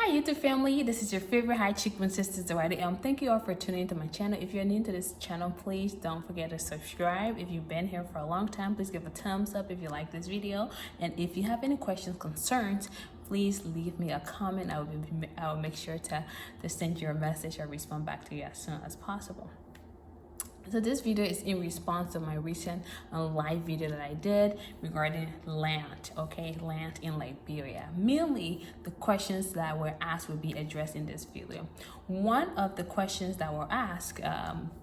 Hi YouTube family, this is your favorite high cheekbone sisters, Zawadi. Thank you all for tuning into my channel. If you're new to this channel, please don't forget to subscribe. If you've been here for a long time, please give a thumbs up if you like this video. And if you have any questions, concerns, please leave me a comment. I will make sure to send you a message or respond back to you as soon as possible. So this video is in response to my recent live video that I did regarding land, land in Liberia. Mainly, the questions that were asked will be addressed in this video. One of the questions that were asked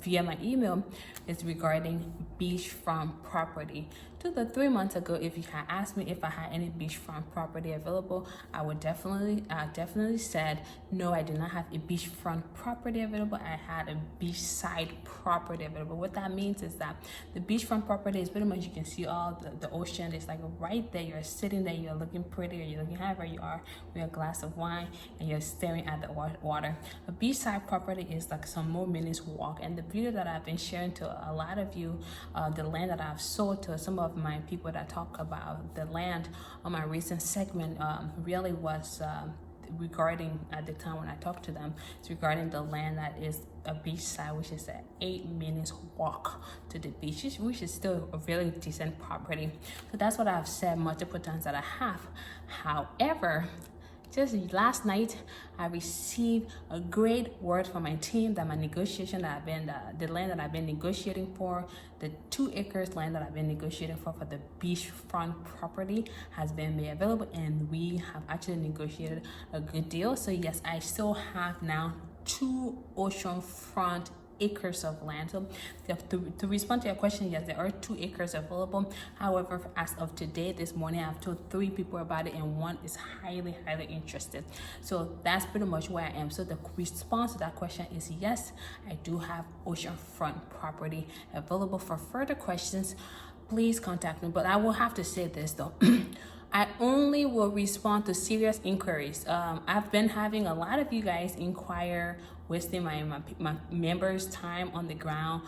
via my email is regarding beachfront property. 2 to 3 months ago, if you had asked me if I had any beachfront property available, I would definitely said no. I did not have a beachfront property available. I had a beachside property available. What that means is that the beachfront property is pretty much you can see all the ocean. It's like right there. You're sitting there. You're looking pretty, or you're looking however you are with a glass of wine, and you're staring at the water. A beachside property is like some more minutes walk. And the video that I've been sharing to a lot of you, the land that I've sold to some of my people that talk about the land on my recent segment really was regarding, at the time when I talked to them, it's regarding the land that is a beachside, which is an 8 minutes walk to the beach, which is still a really decent property. So that's what I've said multiple times that I have. However, just last night, I received a great word from my team that my negotiation that I've been, the land that I've been negotiating for, the 2 acres land that I've been negotiating for the beachfront property has been made available, and we have actually negotiated a good deal. So yes, I still have now 2 oceanfront acres of land. So to respond to your question, yes, there are 2 acres available. However, as of today, this morning, I've told 3 people about it, and 1 is highly interested. So that's pretty much where I am. So the response to that question is yes, I do have oceanfront property available. For further questions, please contact me. But I will have to say this though. I only will respond to serious inquiries. I've been having a lot of you guys inquire, wasting my members' time on the ground,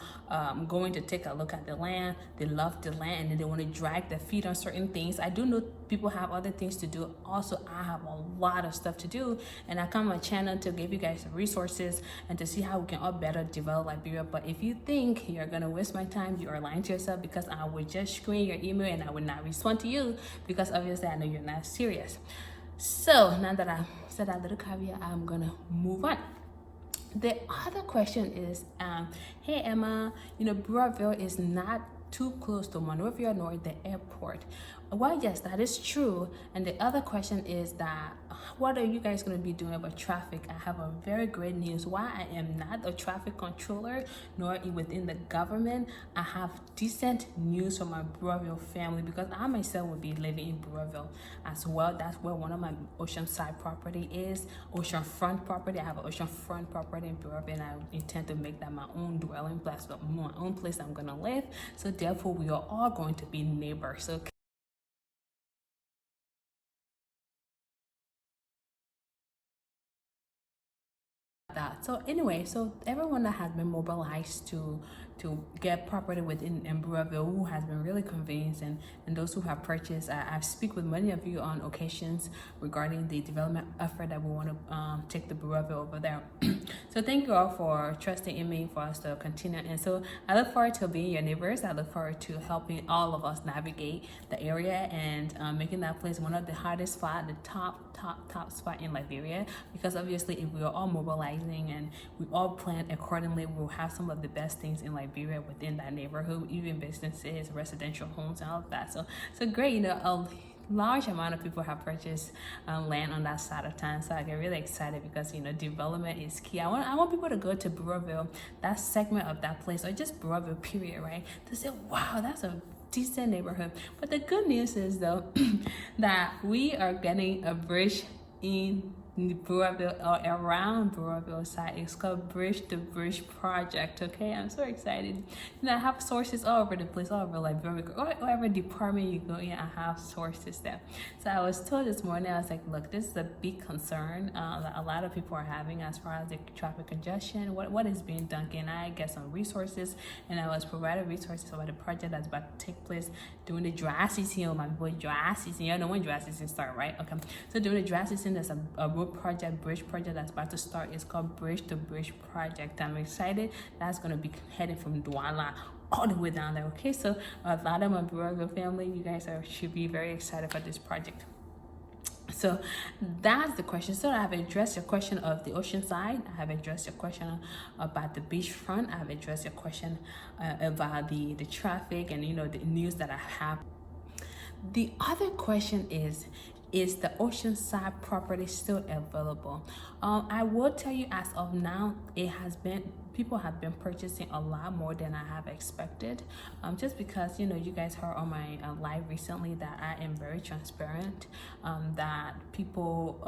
going to take a look at the land. They love the land, and then they want to drag their feet on certain things. I do know people have other things to do. Also, I have a lot of stuff to do, and I come on my channel to give you guys resources and to see how we can all better develop Liberia. But if you think you're gonna waste my time, you are lying to yourself, because I would just screen your email and I would not respond to you, because obviously I know you're not serious. So now that I said that little caveat, I'm gonna move on. The other question is, hey Emma, Burrillville is not too close to Monrovia nor the airport. Well, yes, that is true. And the other question is that, what are you guys going to be doing about traffic? I have a very great news. While I am not a traffic controller, nor within the government, I have decent news for my Burrillville family, because I myself will be living in Burrillville as well. That's where one of my oceanside property is, oceanfront property. I have an oceanfront property in Burrillville, and I intend to make that my own dwelling place, my own place I'm going to live. So therefore, we are all going to be neighbors. So that. So anyway, so everyone that has been mobilized to get property within Burrillville, who has been really convinced, and those who have purchased, I speak with many of you on occasions regarding the development effort that we want to take the Burrillville over there. So thank you all for trusting in me for us to continue. And so I look forward to being your neighbors. I look forward to helping all of us navigate the area and making that place one of the hardest spot, the top spot in Liberia, because obviously if we are all mobilizing and we all plan accordingly, we'll have some of the best things in Liberia within that neighborhood, even businesses, residential homes, and all of that. So great, a large amount of people have purchased land on that side of town. So I get really excited, because development is key. I want people to go to Burrillville, that segment of that place, or just Burrillville period, right, to say, wow, that's a decent neighborhood. But the good news is though that we are getting a bridge in Burrillville, or around Burrillville side. It's called Bridge to Bridge Project. Okay, I'm so excited. I have sources all over the place, all over Liberia, whatever department you go in, I have sources there. So I was told this morning, I was like, look, this is a big concern that a lot of people are having as far as the traffic congestion. What is being done? Can I get some resources? And I was provided resources about the project that's about to take place during the dry season. My boy, dry season. You know when dry season start, right? Okay, so during the dry season, there's a road road project, bridge project that's about to start. It's called Bridge to Bridge Project. I'm excited. That's going to be heading from Douala all the way down there. Okay, so a lot of my brother family, you guys should be very excited for this project. So that's the question. So I have addressed your question of the ocean side. I have addressed your question about the beachfront. I have addressed your question about the traffic and the news that I have. The other question is the oceanside property still available? I will tell you, as of now, people have been purchasing a lot more than I have expected, just because you guys heard on my live recently that I am very transparent, that people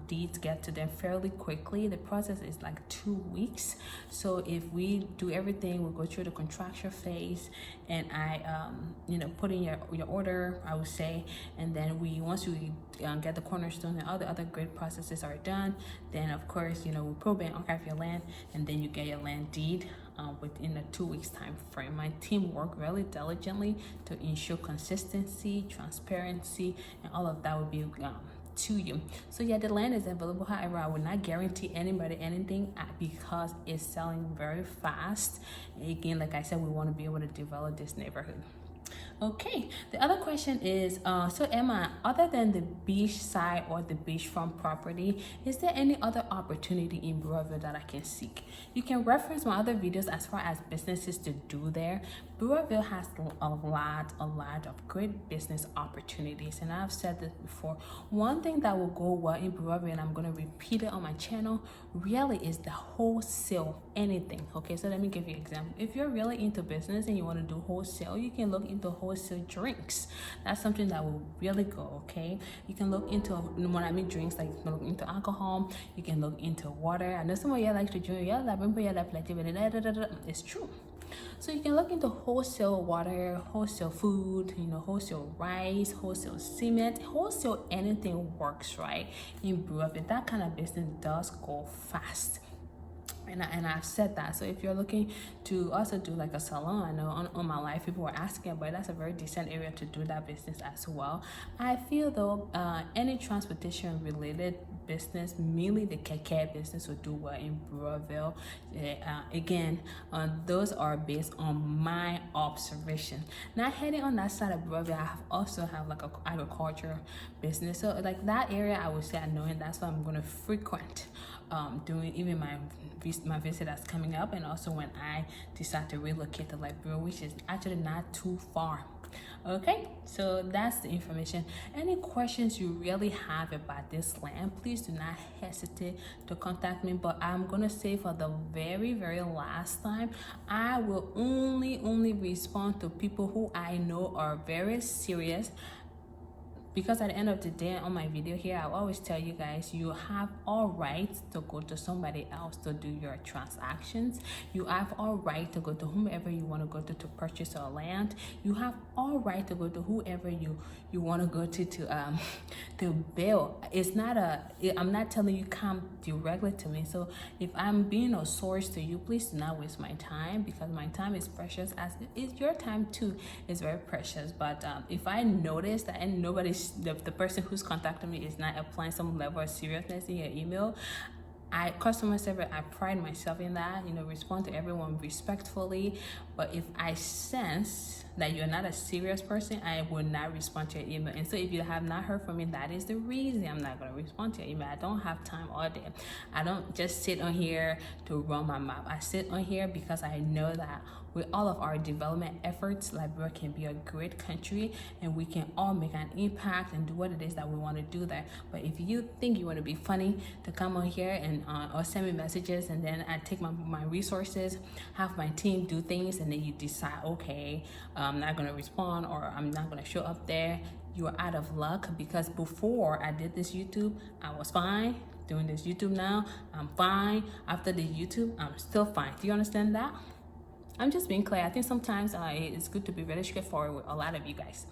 deeds get to them fairly quickly. The process is like 2 weeks. So if we do everything, we'll go through the contractual phase, and I put in your order, I would say, and then once we get the cornerstone and all the other great processes are done, then of course we probate archive your land, and then you get your land deed within a 2 weeks time frame. My team worked really diligently to ensure consistency, transparency, and all of that would be to you. So yeah, the land is available. However, I would not guarantee anybody anything because it's selling very fast. Again, like I said, we want to be able to develop this neighborhood. Okay, the other question is, so Emma, other than the beach side or the beachfront property, is there any other opportunity in Brewerville that I can seek? You can reference my other videos as far as businesses to do there. Brewerville has a lot of great business opportunities, and I've said this before. One thing that will go well in Brewerville, and I'm going to repeat it on my channel, really is the wholesale anything. Okay, so let me give you an example. If you're really into business and you want to do wholesale, you can look into wholesale drinks. That's something that will really go. Okay, you can look into, when I mean drinks, like you can look into alcohol, you can look into water. I know some of you like to drink, it's true. So you can look into wholesale water, wholesale food, wholesale rice, wholesale cement, wholesale anything works, right? In Brewerville, that kind of business does go fast. And I've said that. So if you're looking to also do like a salon, I know on my life people were asking, but that's a very decent area to do that business as well. I feel though any transportation related business, mainly the keke business, will do well in Brewerville. Again, those are based on my observation. Now heading on that side of Brewerville, I also have like a agriculture business. So like that area, I would say I know, and that's why I'm going to frequent doing even my visit that's coming up, and also when I decide to relocate to Liberia, which is actually not too far. Okay, so that's the information. Any questions you really have about this land, please do not hesitate to contact me. But I'm gonna say for the very last time, I will only respond to people who I know are very serious, because at the end of the day, on my video here, I always tell you guys, you have all right to go to somebody else to do your transactions. You have all right to go to whomever you want to go to purchase your land. You have all right to go to whoever you want to go to build. It's not I'm not telling you come directly to me. So if I'm being a source to you, please do not waste my time, because my time is precious, as is your time too is very precious. But if I notice that and the person who's contacting me is not applying some level of seriousness in your email, customer service, I pride myself in that, respond to everyone respectfully. But if I sense that you're not a serious person, I will not respond to your email. And so if you have not heard from me, that is the reason I'm not going to respond to your email. I don't have time all day. I don't just sit on here to run my mouth. I sit on here because I know that with all of our development efforts, Liberia can be a great country, and we can all make an impact and do what it is that we want to do there. But if you think you want to be funny to come on here and or send me messages, and then I take my resources, have my team do things, and then you decide, okay, I'm not going to respond, or I'm not going to show up there, you are out of luck. Because before I did this YouTube, I was fine. Doing this YouTube now, I'm fine. After the YouTube, I'm still fine. Do you understand that? I'm just being clear. I think sometimes it's good to be very straightforward with a lot of you guys.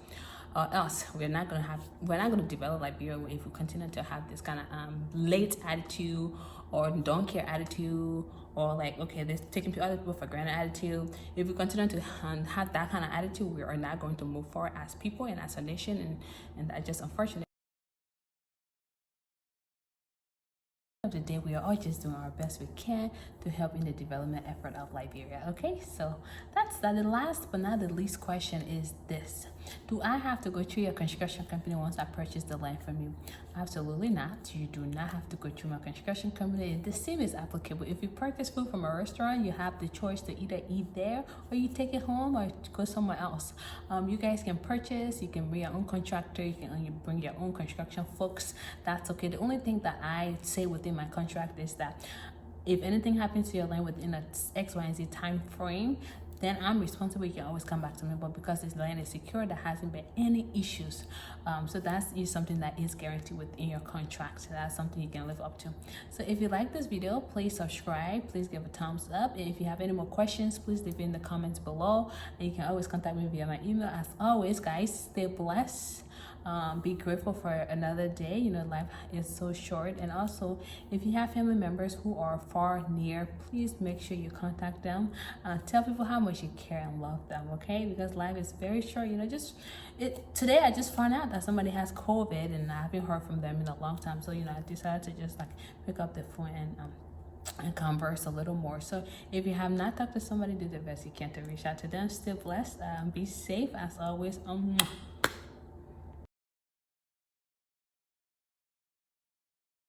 Else we're not gonna develop Liberia if we continue to have this kind of late attitude, or don't care attitude, or like, okay, they're taking other people for granted attitude. If we continue to have that kind of attitude, we are not going to move forward as people and as a nation, and that's just unfortunate. Of the day, we are all just doing our best we can to help in the development effort of Liberia. Okay, so that's that. The last but not the least question is this: do I have to go through your construction company once I purchase the land from you? Absolutely not. You do not have to go through my construction company. The same is applicable. If you purchase food from a restaurant, you have the choice to either eat there or you take it home or go somewhere else. You guys can purchase. You can bring your own contractor. You can bring your own construction folks. That's okay. The only thing that I say within my contract is that if anything happens to your land within a X, Y, and Z time frame, then I'm responsible. You can always come back to me. But because this land is secure, there hasn't been any issues. So that's something that is guaranteed within your contract. So that's something you can live up to. So if you like this video, please subscribe. Please give a thumbs up. And if you have any more questions, please leave it in the comments below. And you can always contact me via my email. As always, guys, stay blessed. Be grateful for another day. You know, life is so short. And also, if you have family members who are far near, please make sure you contact them. Tell people how much you care and love them, okay? Because life is very short. You know, today I just found out that somebody has COVID and I haven't heard from them in a long time. So, you know, I decided to just like pick up the phone and converse a little more. So if you have not talked to somebody, do the best you can to reach out to them. Stay blessed. Be safe as always.